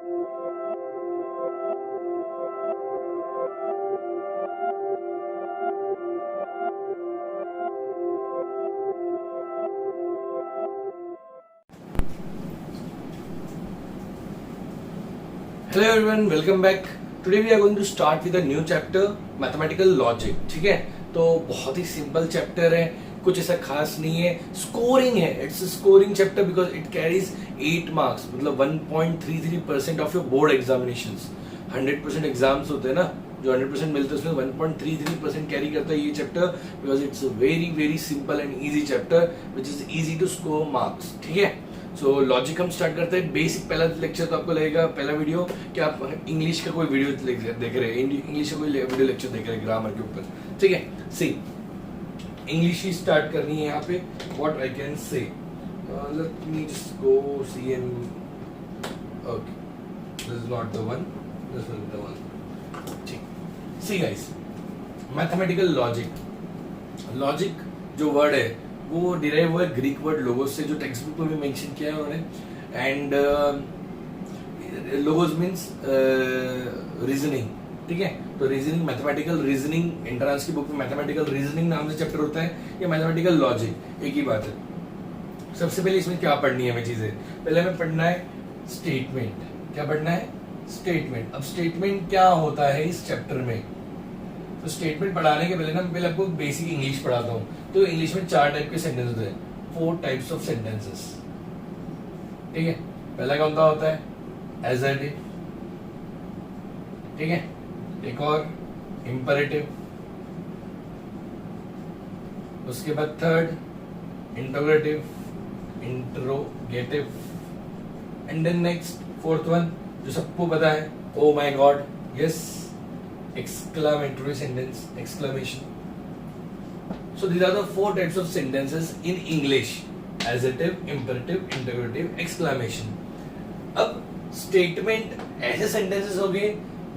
Hello everyone, welcome back. Today we are going to start with a new chapter, mathematical logic. ठीक है, तो बहुत ही simple chapter है, कुछ ऐसा खास नहीं है. स्कोरिंग है, it's a scoring chapter because it carries 8 marks, मतलब 1.33% of your board examinations. 100% exams होते हैं ना, जो 100% मिलते हैं उसमें 1.33% कैरी करता है ये chapter, because it's very very simple and easy chapter which is easy to score marks. ठीक है, सो लॉजिक हम स्टार्ट करते हैं. बेसिक पहला लेक्चर तो आपको लगेगा, पहला वीडियो कि आप इंग्लिश का कोई वीडियो देख रहे हैं, इंग्लिश का कोई वीडियो लेक्चर देख रहे हैं ग्रामर के ऊपर. ठीक है, सी इंग्लिश ही स्टार्ट करनी है यहाँ पे. What I can say, let me just go see and okay, this is not the one, this will be the one. ठीक, see guys, mathematical logic. Logic जो वर्ड है वो डिराइव हुआ है ग्रीक वर्ड लोगोस से, जो text book में भी मेंशन किया है उन्होंने. And logos means reasoning. ठीक है, तो रीजनिंग, मैथमेटिकल रीजनिंग, एंट्रेंस की बुक में मैथमेटिकल रीजनिंग नाम से चैप्टर होता है, या मैथमेटिकल लॉजिक, एक ही बात है. सबसे पहले इसमें क्या पढ़नी है हमें चीजें, पहले हमें पढ़ना है स्टेटमेंट. क्या पढ़ना है? स्टेटमेंट. अब स्टेटमेंट क्या होता है इस चैप्टर में, तो स्टेटमेंट पढ़ाने के पहले ना पहले आपको बेसिक इंग्लिश पढ़ाता हूँ. तो इंग्लिश में 4 टाइप के सेंटेंस होते हैं, 4 टाइप्स ऑफ सेंटेंसेस. ठीक है, पहला कौन सा होता है? एजर्टिव. ठीक है, एक और इंपरेटिव. उसके बाद third interrogative, interrogative. And then next fourth one जो सबको पता है, oh my god, yes, exclamatory sentence, exclamation. So these are the 4 types of sentences in English: adjective, imperative, interrogative, exclamation. अब statement ऐसे sentences हो गए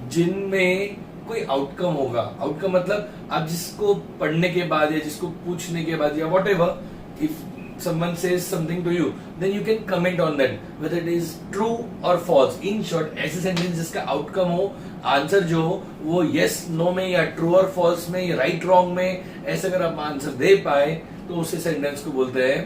जिनमें कोई आउटकम होगा. आउटकम मतलब आप जिसको पढ़ने के बाद या जिसको पूछने के बाद या whatever, if someone says something to you, then you can comment on that whether it is true or false. In short, ऐसे सेंटेंस जिसका आउटकम हो, आंसर जो हो वो yes no में या ट्रू और फॉल्स में या राइट रॉन्ग में, ऐसे अगर आप आंसर दे पाए तो उसी सेंटेंस को बोलते हैं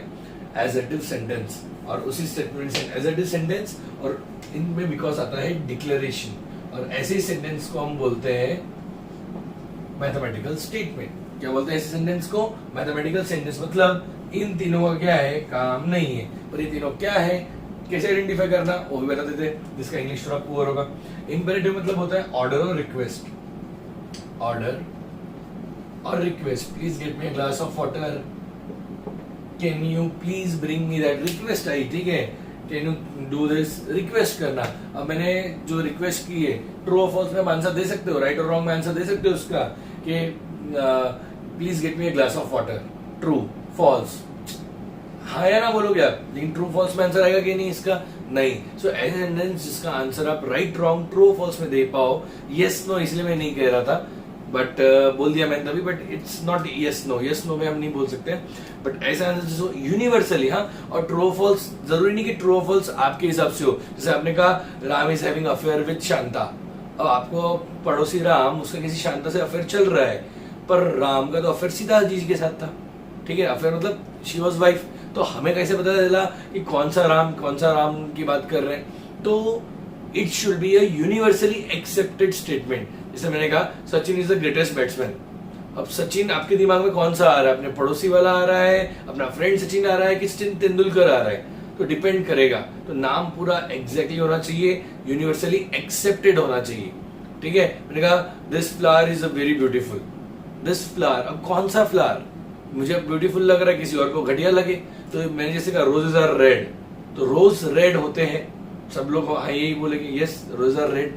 एडजेक्टिव सेंटेंस. और उसी स्टेटमेंट से एडजेक्टिव सेंटेंस, और इनमें बिकॉज आता है डिक्लेरेशन, और ऐसे सेंटेंस को हम बोलते हैं मैथमेटिकल स्टेटमेंट. क्या बोलते हैं ऐसे सेंटेंस को? Mathematical sentence. मतलब इन तीनों का क्या है, काम नहीं है, पर ये तीनों क्या है, कैसे आइडेंटिफाई करना वो भी बता देते हैं, जिसका इंग्लिश थोड़ा पुअर होगा. इंपेरेटिव मतलब होता है ऑर्डर और रिक्वेस्ट. ऑर्डर और request, please get me a glass of water, can you please bring me that. Request I, ठीक है, can you do this, request करना. अब मैंने जो रिक्वेस्ट की है, ट्रू और फॉल्स में आंसर दे सकते हो, राइट और रॉन्ग में आंसर दे सकते हो उसका, कि please get me a glass of water, true false, हाँ या ना बोलोगे आप, लेकिन ट्रू फॉल्स में आंसर आएगा कि नहीं इसका? नहीं. सो ऐसे सेंटेंस जिसका आंसर आप राइट रॉन्ग ट्रू फॉल्स में दे पाओ, यस नो इसलिए मैं नहीं कह रहा था, बट बोल दिया मैंने तभी, but it's not yes no. Yes no में हम नहीं बोल सकते, बट ऐसा आंसर जिसको यूनिवर्सली, हाँ, और ट्रू फॉल्स जरूरी नहीं कि ट्रू फॉल्स आपके हिसाब से हो. जैसे आपने कहा Ram is having affair with Shanta. अब आपको पड़ोसी राम, उसका किसी शांता से अफेयर चल रहा है, पर राम का तो अफेयर सीता जी के साथ था. ठीक है, अफेयर मतलब शी वॉज वाइफ. तो हमें कैसे पता चला कि कौन सा राम की बात कर रहे हैं? तो it should be a universally accepted statement. जैसे मैंने कहा Sachin is the greatest batsman. अब सचिन आपके दिमाग में कौन सा आ रहा है? अपने पड़ोसी वाला आ रहा है, अपना फ्रेंड सचिन आ रहा है, कि सचिन तेंदुलकर आ रहा है? तो डिपेंड करेगा. तो नाम पूरा एग्जैक्टली होना चाहिए, यूनिवर्सली एक्सेप्टेड होना चाहिए. ठीक है, मैंने कहा this flower is a very beautiful. This flower, अब कौन सा फ्लावर मुझे ब्यूटीफुल लग रहा है, किसी और को घटिया लगे. तो मैंने जैसे कहा रोजेज आर रेड, तो रोज रेड होते हैं, सब लोग यही बोलेंगे yes roses are red,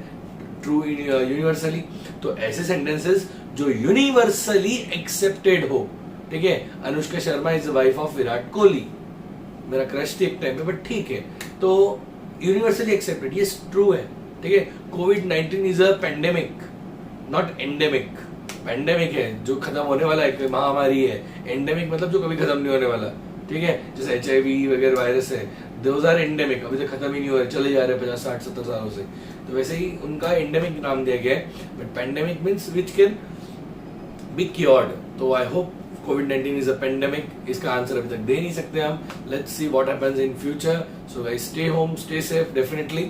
true universally. तो ऐसे सेंटेंसेस जो यूनिवर्सली एक्सेप्टेड हो. ठीक है, Anushka Sharma is wife of Virat Kohli, मेरा क्रश थी एक टाइम में, बट ठीक है, तो यूनिवर्सली एक्सेप्टेड, ये ट्रू है. ठीक है, कोविड-19 is a pandemic, not endemic. Pandemic है जो खत्म होने वाला है, कोई महामारी है. एंडेमिक मतलब जो कभी खत्म नहीं होने वाला. ठीक है, जैसे HIV वगैरह वायरस है, दोज आर एंडेमिक, अभी तक खत्म ही नहीं हो रहे, चले जा रहे 50 60 70 सालों से, तो वैसे ही उनका एंडेमिक नाम दिया गया है। But pandemic means which can be cured. तो आई होप कोविड-19 इज अ पेंडेमिक, इसका आंसर अभी तक दे नहीं सकते हम, let's see what happens in future. So guys stay home, stay safe definitely.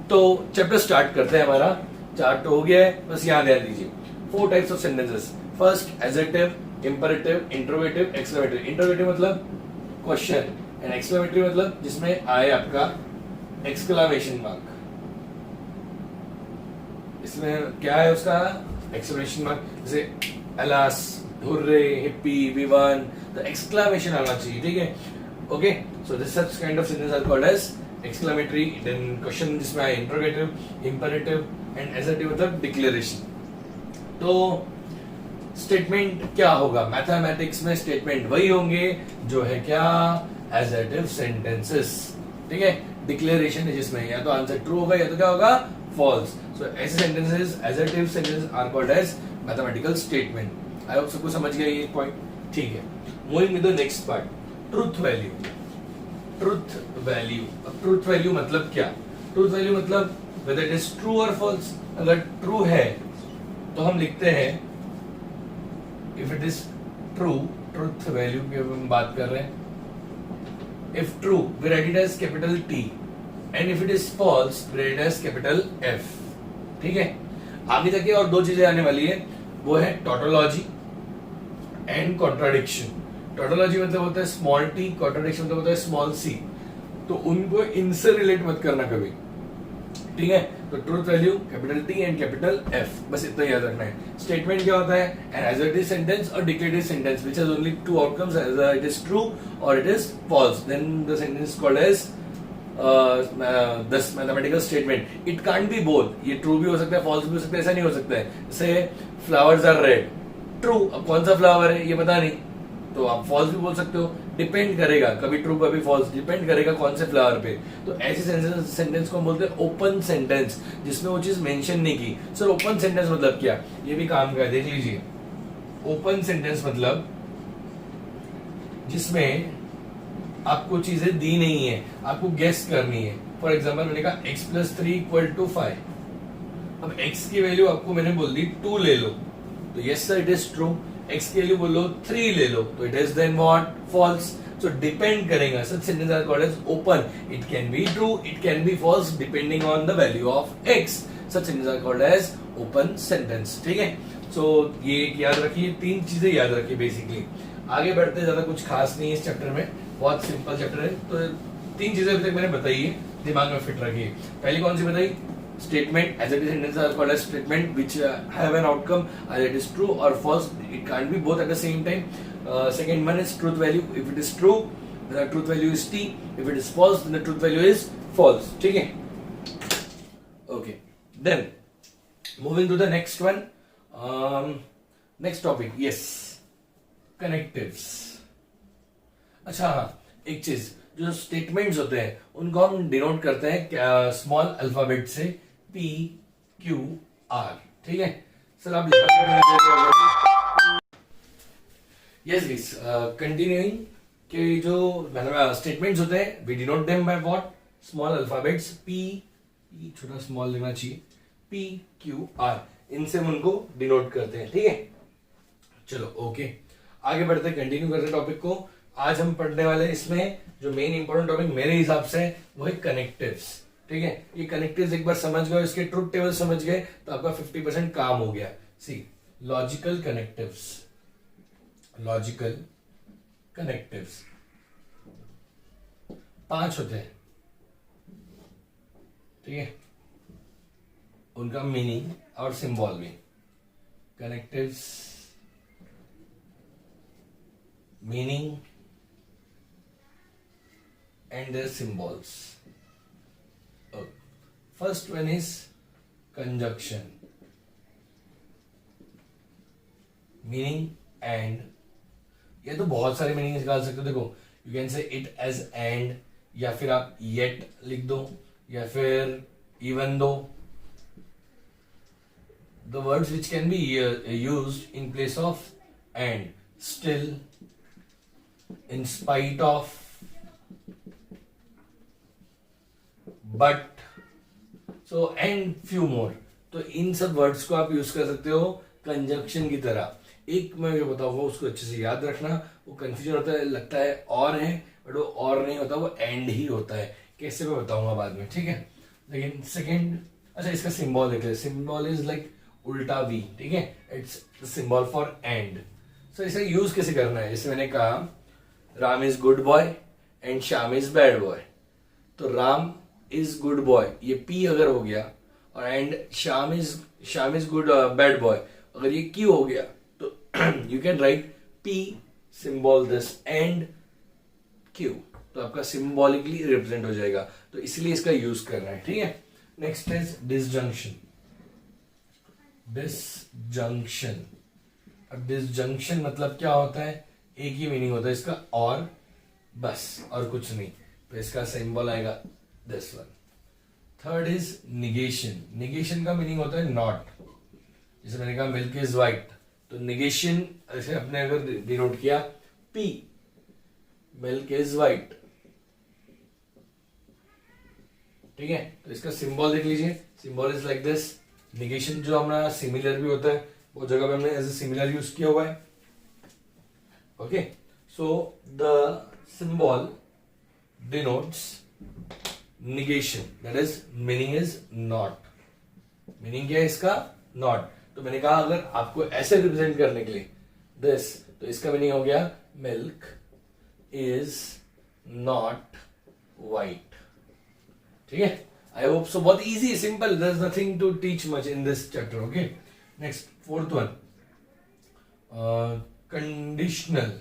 तो चैप्टर स्टार्ट करते हैं, हमारा चार्ट हो गया है, बस यहाँ ध्यान दीजिए। 4 types of sentences, first adjective, imperative, interrogative, exclamatory. Interrogative मतलब क्वेश्चन एंड एक्सक्लेमेटरी मतलब जिसमें आए आपका एक्सक्लेमेशन मार्क। इसमें क्या है उसका एक्सक्लेमेशन मार्क, जैसे alas, hurray, hippie, we won, तो एक्सक्लेमेशन आना चाहिए, ठीक है। Okay, so this such kind of sentence are called as exclamatory. Then question जिसमें आए इंटरोगेटिव, इंपेरेटिव एंड एडजेक्टिव मतलब डिक्लेरेशन। तो स्टेटमेंट क्या होगा, मैथमेटिक्स में स्टेटमेंट वही होंगे जो है क्या, एडजेक्टिव सेंटेंसेस, ठीक है। डिक्लेरेशन है जिसमें या तो आंसर ट्रू होगा या तो क्या होगा, फॉल्स। सो ऐसे sentences, adjective sentences are called as mathematical statement. I hope सबको समझ गया ये पॉइंट, ठीक है। Moving with the next part, truth value. Truth value, अब ट्रूथ वैल्यू मतलब क्या, ट्रूथ वैल्यू मतलब वेदर इट इज ट्रू और फॉल्स। अगर ट्रू है तो हम लिखते हैं if it is true, truth value की हम बात कर रहे हैं। If true, we write it as capital T, and if it is false, we write it as capital F. ठीक है। आगे जाके और 2 चीजें आने वाली है, वो है टोटोलॉजी एंड कॉन्ट्राडिक्शन। टोटोलॉजी मतलब होता है स्मॉल टी, कॉन्ट्राडिक्शन मतलब होता है स्मॉल सी। तो उनको इनसे रिलेट मत करना कभी, ठीक है। तो truth value capital T and capital F, बस इतना याद रखना है। स्टेटमेंट क्या होता है, एन एडजेक्टिव सेंटेंस और declarative sentence which has only 2 outcomes, either it is true or it is false, then the sentence is called as this mathematical statement. It can't be both, ये true भी हो सकता है, false भी हो सकता है, ऐसा नहीं हो सकता है। जैसे फ्लावर्स आर रेड, ट्रू, अब कौन सा फ्लावर है ये पता नहीं, तो आप फॉल्स भी बोल सकते हो, डिपेंड करेगा, कभी ट्रू कभी फॉल्स, डिपेंड करेगा कौन से फ्लावर पे। तो ऐसे सेंटेंस को हम बोलते हैं ओपन सेंटेंस, जिसमें वो चीज मेंशन नहीं की। सर ओपन सेंटेंस मतलब क्या, ये भी काम का है, देख लीजिए। ओपन सेंटेंस मतलब जिसमें आपको चीजें दी नहीं है, आपको गेस करनी है। फॉर एग्जाम्पल मैंने कहा x+3 = 5, अब x की वैल्यू आपको मैंने बोल दी 2 ले लो, तो yes sir it is true. x के लिए बोलो 3 ले लो, तो it is then what, false. So depend करेगा, such sentences are called as open, it can be true, it can be false depending on the value of x, such sentences are called as open sentence, ठीक है। सो ये याद रखिए, 3 चीजें याद रखिए basically. आगे बढ़ते, ज्यादा कुछ खास नहीं है इस चैप्टर में, बहुत सिंपल चैप्टर है। तो 3 चीजें अभी तक मैंने बताई है, दिमाग में फिट रखिए। पहली कौन सी बताई, statement, as it is sentences are called as statement which have an outcome, either it is true or false, it can't be both at the same time. Second one is truth value, if it is true then the truth value is T, if it is false then the truth value is false, ठीक है। Okay, then moving to the next one, next topic, yes, connectives। अच्छा हाँ, एक चीज, जो statements होते हैं उनको हम डिनोट करते हैं स्मॉल अल्फाबेट से PQR, ठीक है। सर आप यस गाइस, कंटिन्यूइंग के जो स्टेटमेंट्स होते हैं we denote them by what, small alphabets P, छोटा स्मॉल लेना चाहिए, PQR, इनसे हम उनको डिनोट करते हैं, ठीक है। चलो ओके, आगे बढ़ते हैं, कंटिन्यू करते हैं टॉपिक को। आज हम पढ़ने वाले इसमें जो मेन इंपॉर्टेंट टॉपिक मेरे हिसाब से वो है कनेक्टिव्स, ठीक है। ये कनेक्टिव्स एक बार समझ गए, इसके ट्रूथ टेबल समझ गए तो आपका 50% काम हो गया। सी, लॉजिकल कनेक्टिव्स, लॉजिकल कनेक्टिव्स 5 होते हैं, ठीक है। उनका मीनिंग और सिंबल भी, connectives meaning and their symbols. First one is conjunction, meaning and, ये तो बहुत सारे मीनिंग निकाल सकते हो। देखो, you can say it as and, या फिर आप येट लिख दो, या फिर even though. The words which can be used in place of and, still, in spite of, but, so and few more. तो इन सब वर्ड्स को आप यूज कर सकते हो कंजंक्शन की तरह। एक मैं जो बताऊंगा उसको अच्छे से याद रखना, वो कंफ्यूजन होता है, लगता है और है, बट वो और नहीं होता, वो एंड ही होता है। कैसे मैं बताऊंगा बाद में, ठीक है। लेकिन सेकेंड, अच्छा इसका सिंबल देख ले, सिंबल इज लाइक उल्टा वी, ठीक है, इट्स सिंबल फॉर एंड। सो इसे यूज कैसे करना है, जैसे मैंने कहा Ram is good boy and Shyam is bad boy. तो राम इज गुड बॉय, ये पी अगर हो गया, और and Shyam is good bad boy, अगर ये क्यू हो गया, तो you can write P symbol this and Q, तो आपका सिंबॉलिकली रिप्रेजेंट हो जाएगा। तो इसलिए इसका यूज करना है, ठीक है। Next is disjunction. डिसजंक्शन, अब डिसजंक्शन मतलब क्या होता है, एक ही मीनिंग होता है इसका, और बस, और कुछ नहीं। तो इसका सिंबल आएगा this one. Third is negation. Negation का मीनिंग होता है नॉट। जैसे मैंने कहा मिल्क इज व्हाइट, तो निगेशन ऐसे अपने अगर डिनोट किया पी, मिल्क इज व्हाइट, ठीक है। तो इसका सिंबल देख लीजिए, symbol is like this. Negation जो हमारा सिमिलर भी होता है, वो जगह पे हमने एज ए सिमिलर यूज किया हुआ है। Okay, so the symbol denotes negation, that is meaning is not। Meaning क्या है इसका, नॉट। तो मैंने कहा अगर आपको ऐसे रिप्रेजेंट करने के लिए दिस, तो इसका मीनिंग हो गया मिल्क इज नॉट वाइट, ठीक है। आई होप सो, बहुत easy, simple, there is nothing to teach much in this chapter. Okay, next fourth one, conditional.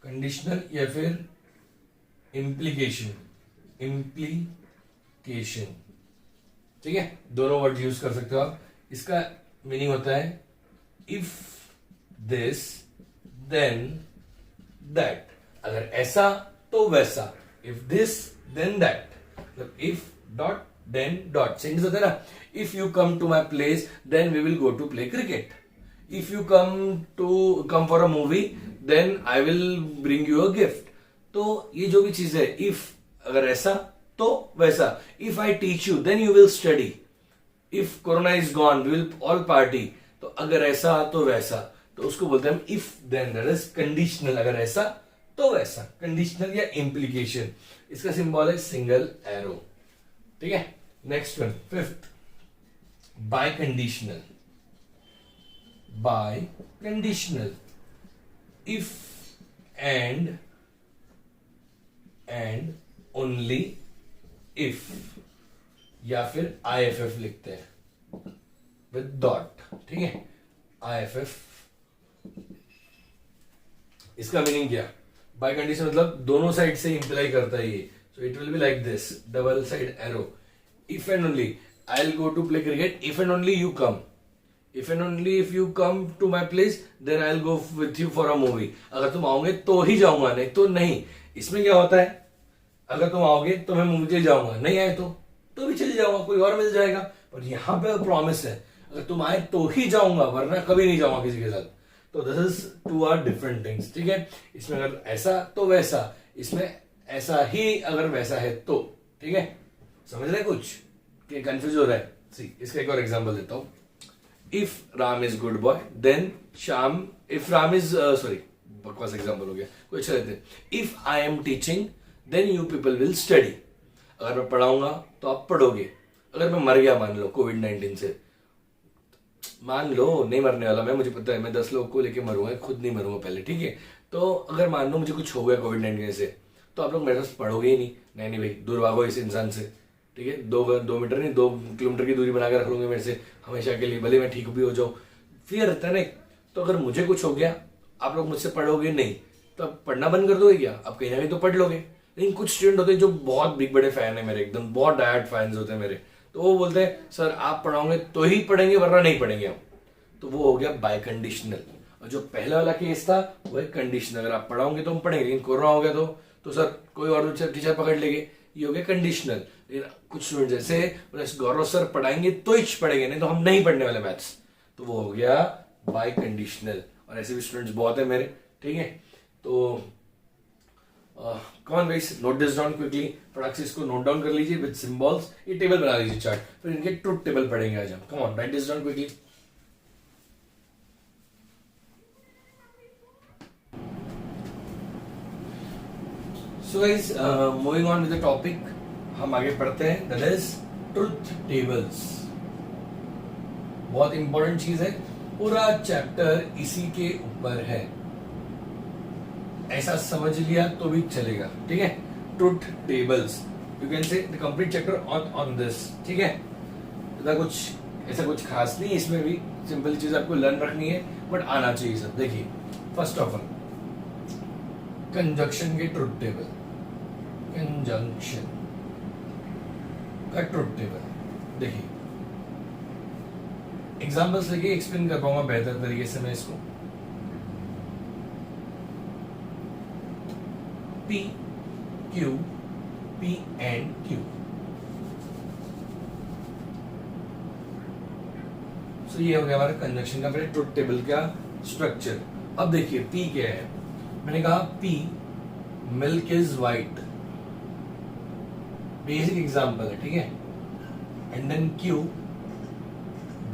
Conditional या फिर इम्प्लीकेशन, इम्प्लीकेशन, ठीक है, दोनों वर्ड यूज कर सकते हो आप। इसका मीनिंग होता है इफ दिस देन दैट, अगर ऐसा तो वैसा, इफ दिस देन दैट, मतलब if dot then dot. Sentence होता है ना, if you come to my place then we will go to play cricket, if you come for a movie then I will bring you a gift. तो ये जो भी चीज है, if अगर ऐसा तो वैसा, if I teach you then you will study, if corona is gone we will all party. तो अगर ऐसा तो वैसा, तो उसको बोलते हैं हम if then, that is conditional. अगर ऐसा तो वैसा, कंडीशनल या इम्प्लीकेशन। इसका सिंबल है सिंगल एरो, ठीक है। Next one, fifth, bye conditional. Bye conditional, if and only if, या फिर IFF लिखते हैं विद डॉट, ठीक है, IFF। इसका मीनिंग क्या, बाय कंडीशन मतलब दोनों साइड से इंप्लाई करता है ये। So it will be like this, double side arrow, if and only I will go to play cricket, if and only you come, if and only if you come to my place then I will go with you for a movie. अगर तुम आओगे तो ही जाऊंगा, नहीं तो नहीं। इसमें क्या होता है, अगर तुम आओगे तो मैं मूवी के लिए जाऊंगा, नहीं आए तो भी चले जाऊंगा, कोई और मिल जाएगा। पर यहां पे प्रॉमिस है, अगर तुम आए तो ही जाऊंगा, वरना कभी नहीं जाऊंगा किसी के साथ। तो this is two are different things, ठीक है। इसमें अगर ऐसा तो वैसा, इसमें ऐसा ही अगर वैसा है तो, ठीक है। समझ रहे कुछ कि कंफ्यूज हो रहा है? सी, इसका एक और एग्जांपल देता हूं। If Ram is good boy then Shyam, if Ram is sorry, बकवास एग्जांपल हो गया, कोई अच्छा रहते। If I am teaching then you people will study, अगर मैं पढ़ाऊंगा तो आप पढ़ोगे। अगर मैं मर गया मान लो कोविड-19 से, मान लो नहीं मरने वाला मैं, मुझे पता है, मैं 10 लोगों को लेके मरूंगा, खुद नहीं मरूंगा पहले, ठीक है। तो अगर मान लो मुझे कुछ हो गया कोविड-19 से, तो आप लोग मेरे पास पढ़ोगे ही नहीं, नहीं भाई दूर भागो इस इंसान से, ठीक है। 2 मीटर नहीं 2 किलोमीटर की दूरी बना के रख लूंगे मेरे से हमेशा के लिए, भले मैं ठीक भी हो जाऊं, फिर रहता है ना। तो अगर मुझे कुछ हो गया, आप लोग मुझसे पढ़ोगे नहीं, तो आप पढ़ना बंद कर दोगे क्या? आप कहीं ना कहीं तो पढ़ लोगे। लेकिन कुछ स्टूडेंट होते हैं जो बहुत बिग बड़े फैन है मेरे, एकदम बहुत डायट फैंस होते हैं मेरे, तो वो बोलते हैं सर आप पढ़ाओगे तो ही पढ़ेंगे वरना नहीं पढ़ेंगे हम। तो वो हो गया बाय कंडीशनल। और जो पहला वाला केस था वो है कंडीशनल, अगर आप पढ़ाओगे तो हम पढ़ेंगे, लेकिन कोरोना हो गया तो सर कोई और टीचर पकड़ लेंगे, ये हो गया कंडीशनल। कुछ स्टूडेंट जैसे गौरव सर पढ़ाएंगे तो ही पढ़ेंगे, नहीं तो हम नहीं पढ़ने वाले मैथ्स, तो वो हो गया बाय कंडीशनल। और ऐसे भी स्टूडेंट्स बहुत है मेरे, ठीक है। तो come on guys, note this down quickly, फटाक से इसको नोट डाउन कर लीजिए विद सिंबल्स, ये टेबल बना लीजिए चार्ट, फिर इनके ट्रुथ टेबल पढ़ेंगे आज हम. कम on, write this down quickly. So guys, moving on with the topic, हम आगे पढ़ते हैं. That is truth tables. बहुत इंपॉर्टेंट चीज है, पूरा चैप्टर इसी के ऊपर है, ऐसा समझ लिया तो भी चलेगा. ठीक है, ट्रुथ टेबल्स, यू कैन से the complete chapter on this. ठीक है, ऐसा कुछ खास नहीं, इसमें भी सिंपल चीज आपको लर्न रखनी है, बट आना चाहिए सब. देखिए, फर्स्ट ऑफ ऑल कंजक्शन के ट्रुथ टेबल, कंजंक्शन का ट्रुथ टेबल. देखिए, एग्जाम्पल्स लेके एक्सप्लेन कर पाऊंगा बेहतर तरीके से मैं इसको. P, Q, P and Q. So ये हो गया हमारा कंजक्शन का फिर ट्रुथ टेबल का स्ट्रक्चर. अब देखिए P क्या है. मैंने कहा P, milk is white, basic example है. ठीक है, and then Q,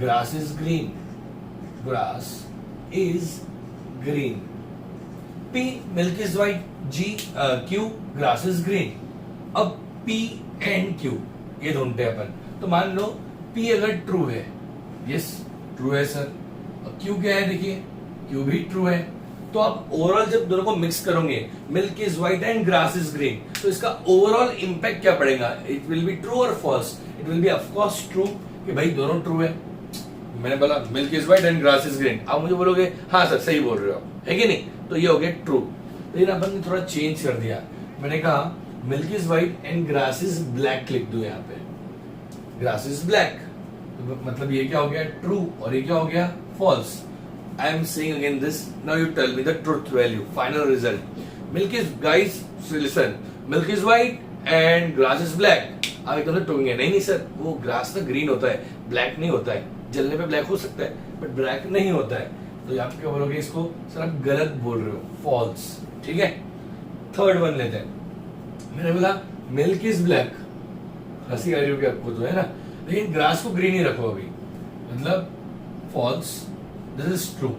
grass is green, grass is green. P, milk is white, G, Q, grass is green. अब P एंड Q ये ढूंढते हैं अपन. तो मान लो P अगर ट्रू है, यस ट्रू है सर, और Q क्या है, देखिए Q भी ट्रू है. तो आप ओवरऑल जब दोनों को मिक्स करोगे, milk is white and grass is green, तो इसका ओवरऑल इंपैक्ट क्या पड़ेगा? इट विल बी ट्रू और false. It will be of course true कि भाई दोनों ट्रू है. मैंने बोला milk is white and grass is green, आप मुझे बोलोगे हाँ सर सही बोल रहे हो, है कि नहीं? तो ये हो गया ट्रू. लेकिन अपन ने थोड़ा चेंज कर दिया. मैंने कहा milk is white and grass is black लिख दो. यहाँ पे ग्रास इज ब्लैक, मतलब ये क्या हो गया? ट्रू. और ये क्या हो गया? False. I am saying again this, now you tell me the truth value, final result. Milk is, guys listen, milk is white and grass is black. आप एकदम से टोकेंगे नहीं सर, वो ग्रास ना ग्रीन होता है, ब्लैक नहीं होता है. जलने पे ब्लैक हो सकता है बट ब्लैक नहीं होता है. तो आप क्या बोलोगे इसको? सर आप गलत बोल रहे हो, फॉल्स. ठीक है, थर्ड वन लेते हैं. मैंने बोला मिल्क इज ब्लैक, हंसी आ रही होगी आपको तो, है ना? लेकिन ग्रास को ग्रीन ही रखो अभी, मतलब false. This is true.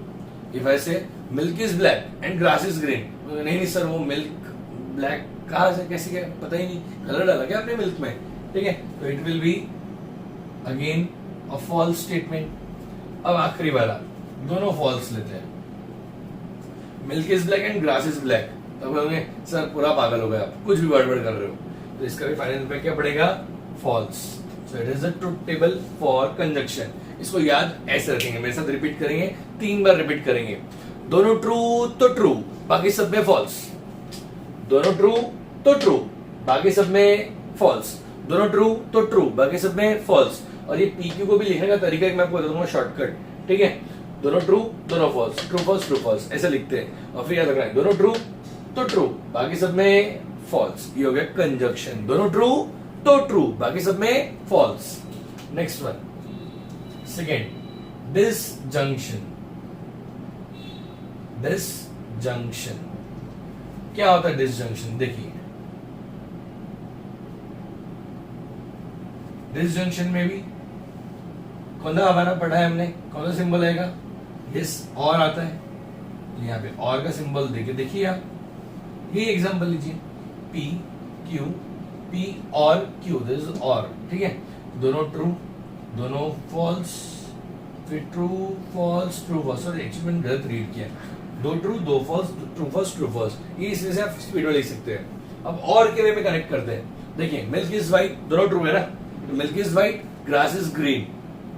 If I say milk is black and grass is green, नहीं सर वो मिल्क ब्लैक कहाँ से, कैसे, क्या पता ही नहीं, कलर डाला क्या आपने मिल्क में? ठीक है, तो it will be again a false statement. अब आखिरी वाला, दोनों फॉल्स लेते हैं. Milk is black and grass is black, तब बोलोगे सर पूरा पागल हो गया आप, कुछ भी गड़बड़ कर रहे हो. तो इसका भी फाइनल इम्पैक्ट क्या पड़ेगा? False. So it is the truth table for conjunction. इसको याद ऐसे रखेंगे, मेरे साथ रिपीट करेंगे, 3 बार रिपीट करेंगे. दोनों ट्रू तो ट्रू, बाकी सब में फॉल्स. दोनों ट्रू तो ट्रू, बाकी सब में फॉल्स. दोनों ट्रू तो ट्रू, बाकी सब में फॉल्स. और ये पीक्यू को भी लिखने का तरीका मैं आपको बता दूंगा, शॉर्टकट. ठीक है, दोनों ट्रू दोनों false, true false true false, ऐसे लिखते हैं. और फिर याद रखना है दोनों ट्रू तो ट्रू, बाकी सब में फॉल्स. ये हो गया कंजक्शन. दोनों ट्रू तो ट्रू, बाकी सब में false. Next one, second, disjunction. Disjunction क्या होता है? डिसजंक्शन देखिए, डिसजंक्शन में भी कौन सा हमारा पढ़ा है हमने, कौन सा सिंबल आएगा? यस, और आता है. यहाँ पे और का सिंबल देखिए आप, ये एग्जांपल लीजिए, P Q, P और Q, दिस इज और. ठीक है, दोनों ट्रू दोनों फॉल्स, फिर ट्रू फॉल्स ट्रू फॉल्स. और एक्चुअली मैंने गलत रीड किया, दो ट्रू दो false, true false true false. ये इसमें से आप स्पीड में लिख सकते हैं. अब और के वे में कनेक्ट करते हैं. देखिए मिल्क इज व्हाइट, दोनों ट्रू है ना, तो milk is white, grass is green,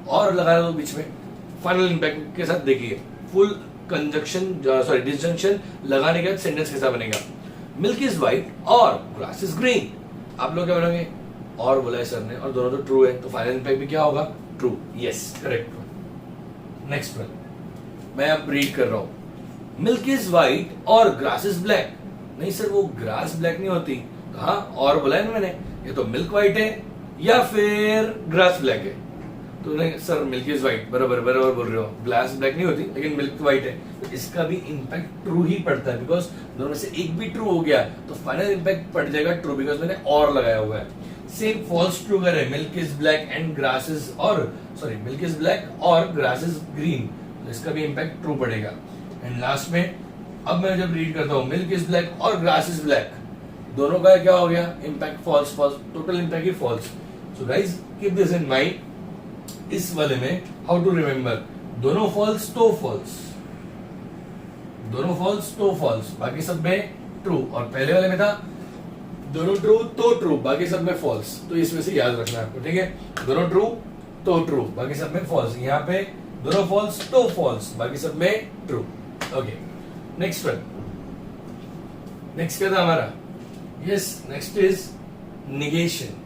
और लगा दो बीच में. फाइनल इंपैक्ट के साथ देखिए, फुल कंजक्शन सॉरी डिसजंक्शन लगाने के बाद सेंटेंस कैसा बनेगा? मिल्क इज व्हाइट और ग्रास इज ग्रीन. आप लोग क्या बोलोगे? और बोला है सर ने, और दोनों तो ट्रू है, तो फाइनल इंपैक्ट भी क्या होगा? True. Yes, correct. Next one मैं अब रीड कर रहा हूं, मिल्क इज व्हाइट और ग्रास इज ब्लैक. नहीं सर वो ग्रास ब्लैक नहीं होती. कहा और बोला है ना मैंने, ये तो मिल्क व्हाइट है या फिर ग्रास ब्लैक है. तो नहीं सर मिल्क इज व्हाइट, बराबर बराबर बोल रहे हो, ग्लास ब्लैक नहीं होती लेकिन मिल्क व्हाइट है, तो इसका भी इम्पैक्ट ट्रू ही पड़ता है, बिकॉज दोनों में से एक भी ट्रू हो गया तो फाइनल इम्पैक्ट पड़ जाएगा ट्रू, बिकॉज मैंने और लगाया हुआ है। सेम फॉल्स ट्रू अगर है milk is black and grass is milk is black और ग्रास इज ग्रीन, तो इसका भी इम्पैक्ट ट्रू पड़ेगा। एंड लास्ट में अब मैं जब रीड करता हूँ मिल्क इज ब्लैक और ग्रास इज ब्लैक, दोनों का क्या हो गया impact false false, total impact ही false. So guys keep this in mind. इस वाले में हाउ टू रिमेंबर, दोनों फॉल्स तो फॉल्स, दोनों फॉल्स तो फॉल्स, बाकी सब में ट्रू, और पहले वाले में था दोनों ट्रू तो ट्रू, बाकी सब में फॉल्स, तो इसमें से याद रखना है आपको, ठीक है। दोनों ट्रू तो ट्रू, बाकी सब में फॉल्स, यहाँ पे दोनों फॉल्स तो फॉल्स, बाकी सब में true. Okay, next one, next क्या था हमारा, yes next is negation.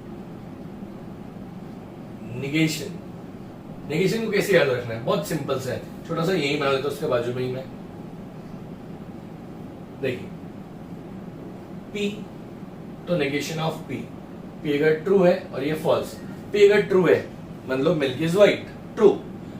Negation, negation को कैसे याद रखना है, बहुत सिंपल सा है, छोटा सा यही बना लेता हूं उसके बाजू में ही मैं, देखिए P तो नेगेशन ऑफ P, P अगर ट्रू है और ये फॉल्स, P अगर ट्रू है मतलब मिल्क इज व्हाइट, ट्रू,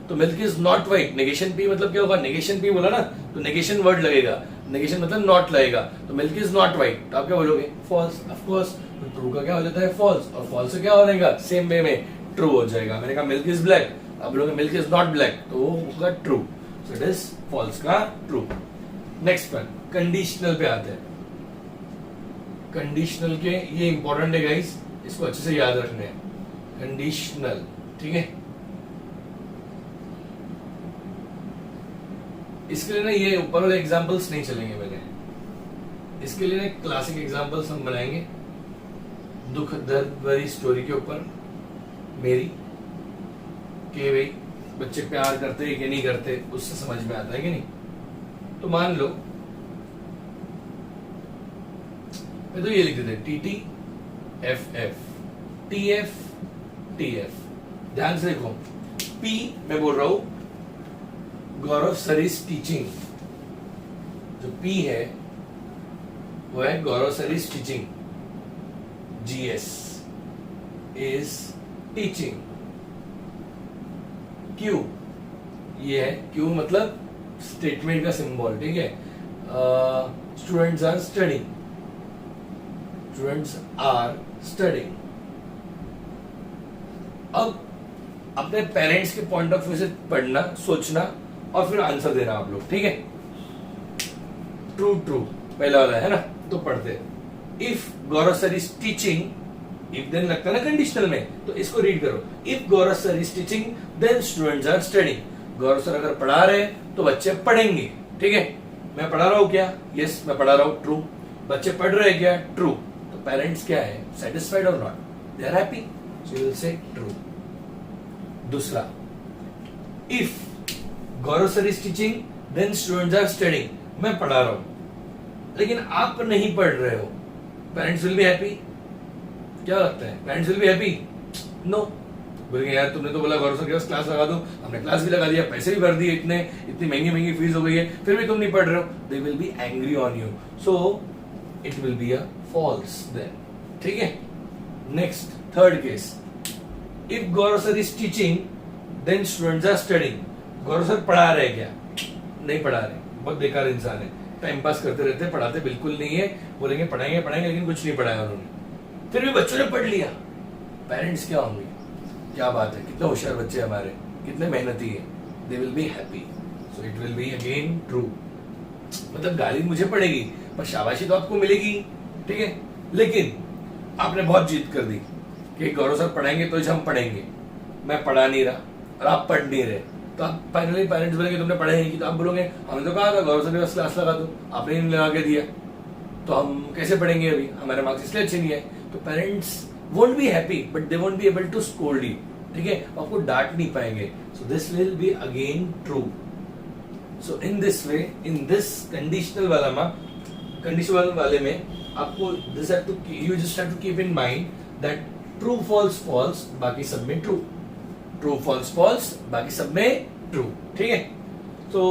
तो milk is not white, negation P मतलब क्या होगा, नेगेशन P बोला ना तो नेगेशन वर्ड लगेगा, नेगेशन मतलब नॉट लगेगा, तो मिल्क इज नॉट व्हाइट, तो आप क्या बोलोगे फॉल्स, ऑफ कोर्स, तो ट्रू का क्या हो जाता है फॉल्स, और फॉल्स से क्या हो जाएगा सेम वे में ट्रू हो जाएगा। मैंने कहा मिल्क इज ब्लैक, आप बोलोगे मिल्क इज नॉट ब्लैक, तो वो होगा true, so it is false का ट्रू। नेक्स्ट वन, कंडीशनल पे आते हैं। कंडीशनल के ये इंपॉर्टेंट है गाइस, इसको अच्छे से याद रखने हैं, कंडीशनल, ठीक है। इसके लिए ना ये ऊपर वाले एग्जांपल्स नहीं चलेंगे मेरे, इसके लिए ना क्लासिक एग्जांपल्स हम बनाएंगे दुख दर्द भरी स्टोरी के ऊपर मेरी, कि भाई बच्चे प्यार करते हैं कि नहीं करते, उससे समझ में आता है कि नहीं। तो मान लो मैं तो ये लिख देते TT FF TF TF, ध्यान से देखो, P मैं बोल रहा हूं गौरव सर इज टीचिंग, जो P है वो है Gaurav sir is teaching, GS is teaching, Q ये है, Q मतलब स्टेटमेंट का सिंबल, ठीक है, students are studying, students are studying. अब अपने पेरेंट्स के पॉइंट ऑफ व्यू से पढ़ना, सोचना और फिर आंसर देना आप लोग, ठीक है। ट्रू ट्रू पहला वाला है ना, तो पढ़ते, if Gaurav sir is teaching, if then लगता है ना कंडीशनल में, तो इसको रीड करो, if Gaurav sir is teaching then students are studying. Gaurav sir अगर पढ़ा रहे तो बच्चे पढ़ेंगे, ठीक है। मैं पढ़ा रहा हूं क्या, यस मैं पढ़ा रहा हूं, ट्रू। बच्चे पढ़ रहे हैं क्या, ट्रू। तो पेरेंट्स क्या है, सेटिस्फाइड और not, they are happy, so you will say true. दूसरा, if Gaurav sir is teaching then students are studying, मैं पढ़ा रहा हूं लेकिन आप नहीं पढ़ रहे हो, पेरेंट्स विल बी हैप्पी, क्या लगता है parents will be happy, no, बोलेंगे यार तुमने तो बोला गौरव सर के पास क्लास लगा दो, हमने क्लास भी लगा दिया, पैसे भी भर दिए, इतनी महंगी महंगी फीस हो गई है, फिर भी तुम नहीं पढ़ रहे हो, they will be angry on you, so it will be a false then, ठीक है। Next third case, if Gaurav sir is teaching then students are studying, Gaurav sir पढ़ा रहे क्या, नहीं पढ़ा रहे, बहुत बेकार इंसान है, टाइम पास करते रहते, पढ़ाते बिल्कुल नहीं है, बोलेंगे पढ़ाएंगे पढ़ाएंगे लेकिन कुछ नहीं पढ़ाया उन्होंने, फिर भी बच्चों ने पढ़ लिया, पेरेंट्स क्या होंगे, क्या बात है, कितने होशियार बच्चे हमारे, कितने मेहनती है, दे will be happy, so it will be again true. मतलब गाली मुझे पड़ेगी पर शाबाशी तो आपको मिलेगी, ठीक है, लेकिन आपने बहुत जीत कर दी कि गौरव सर पढ़ाएंगे तो हम पढ़ेंगे, मैं पढ़ा नहीं रहा और आप पढ़ नहीं रहे, तो आप फाइनली पेरेंट्स बोलेंगे तुमने पढ़ा नहीं की, तो आप बोलोगे हमने तो कहा था गौरव सर के पास क्लास लगा दो, आपने नहीं लगा के दिया, तो हम कैसे पढ़ेंगे, अभी हमारे मार्क्स इसलिए अच्छे नहीं है, तो parents won't be happy but they won't be able to scold you, ठीक है, आपको डांट नहीं पाएंगे, so this will be again true। so in this way, in this conditional वाले में आपको this have to, you just have to keep in mind that true false false, बाकी सब में true, true false false, बाकी सब में true, ठीक है। तो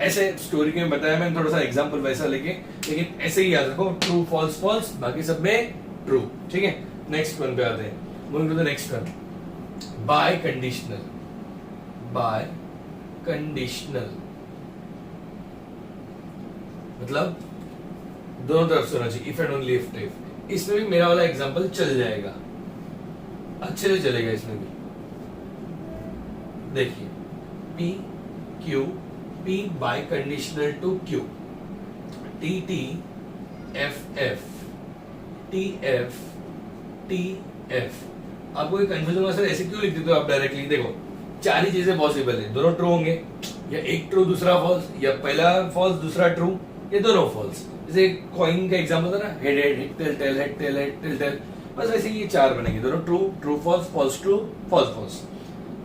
ऐसे स्टोरी में बताया मैंने, थोड़ा सा एग्जांपल वैसा लेके, लेकिन ऐसे ही याद रखो, ट्रू फॉल्स फॉल्स, बाकी सब में ट्रू, ठीक है। नेक्स्ट वन पे आते हैं, moving to the next one, biconditional. Biconditional, मतलब दोनों तरफ से होना चाहिए, if and only if type. इसमें भी मेरा वाला एग्जांपल चल जाएगा, अच्छे से चलेगा इसमें भी। देखिए P Q, P biconditional to Q, T T F F, T F T F। आपको ये कंफ्यूजन होगा सर ऐसे क्यों लिख देते हो आप डायरेक्टली? देखो चार ही चीजें पॉसिबल है, दोनों ट्रू होंगे, या एक ट्रू दूसरा फॉल्स, या पहला फॉल्स दूसरा ट्रू, ये दोनों फॉल्स। जैसे कॉइन का एग्जांपल था ना, head head head tail tail head tail head tail tail, बस वैसे ये चार बनेंगे, दोनों true true false false true false false.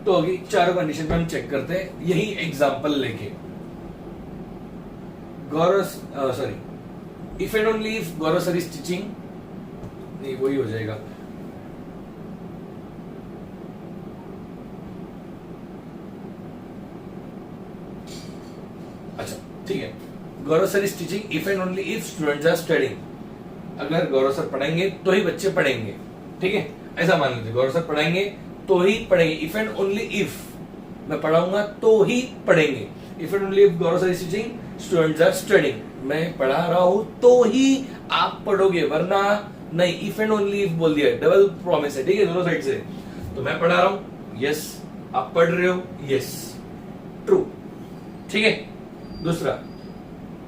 तो होगी चारों कंडीशन पे हम चेक करते हैं यही एग्जांपल लेके। Gaurav sorry, if and only if Gaurav sir is teaching, नहीं वही हो जाएगा। अच्छा ठीक है, Gaurav sir is teaching if and only if students are studying. अगर गौरव सर पढ़ाएंगे तो ही बच्चे पढ़ेंगे, ठीक है, ऐसा मान लीजिए गौरव सर पढ़ाएंगे तो ही पढ़ेंगे, इफ एंड ओनली इफ मैं पढ़ाऊंगा तो ही पढ़ेंगे। If and only if Gaurav sir is teaching students are studying, मैं पढ़ा रहा हूं तो ही आप पढ़ोगे, वरना नहीं। इफ एंड ओनली इफ बोल दिया, डबल प्रॉमिस है, ठीक है, दोनों साइड से। तो मैं पढ़ा रहा हूं, यस, आप पढ़ रहे हो, यस, ट्रू, ठीक है। दूसरा,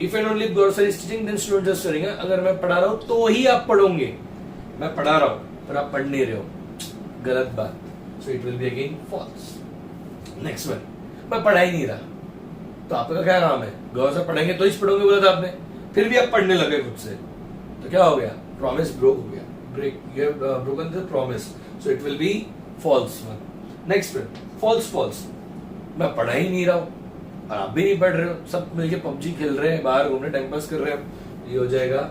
if and only if Gaurav sir is teaching then students are studying, अगर मैं पढ़ा रहा हूं तो ही आप पढ़ोगे, मैं पढ़ा रहा हूं पर आप पढ़ नहीं रहे हो, गलत बात, so it will be again false. Next one, मैं पढ़ा ही नहीं रहा, तो आपका क्या काम है? गौरव सर पढ़ेंगे तो ही पढ़ोगे बोला था आपने, फिर भी आप पढ़ने लगे खुद से, तो क्या हो गया? प्रॉमिस ब्रोक हो गया, break, you have broken the promise, so it will be false one. Next one, false false, मैं पढ़ा ही नहीं रहा हूं और आप भी नहीं पढ़ रहे हो, सब मिलके पबजी खेल रहे हैं, बाहर घूमने टाइम पास कर रहे हैं, ये हो जाएगा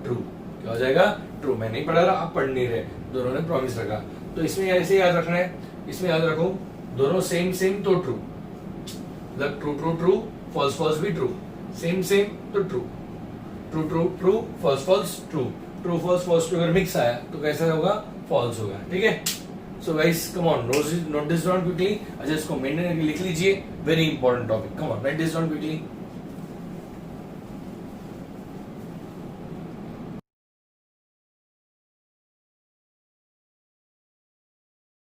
ट्रू। क्या हो जाएगा? ट्रू। मैं नहीं पढ़ा रहा, आप पढ़ नहीं रहे, दोनों ने प्रॉमिस रखा। तो इसमें ऐसे याद रखना है, इसमें याद रखो दोनों सेम सेम तो ट्रू, मतलब true true true, false false भी ट्रू, सेम सेम तो true, true true true, false false true, true false false true. अगर मिक्स आया तो कैसा होगा? फॉल्स होगा, ठीक है। So guys come on, note this down quickly. अच्छा इसको मेंटेन करके लिख लीजिए, very important topic, come on write this down quickly.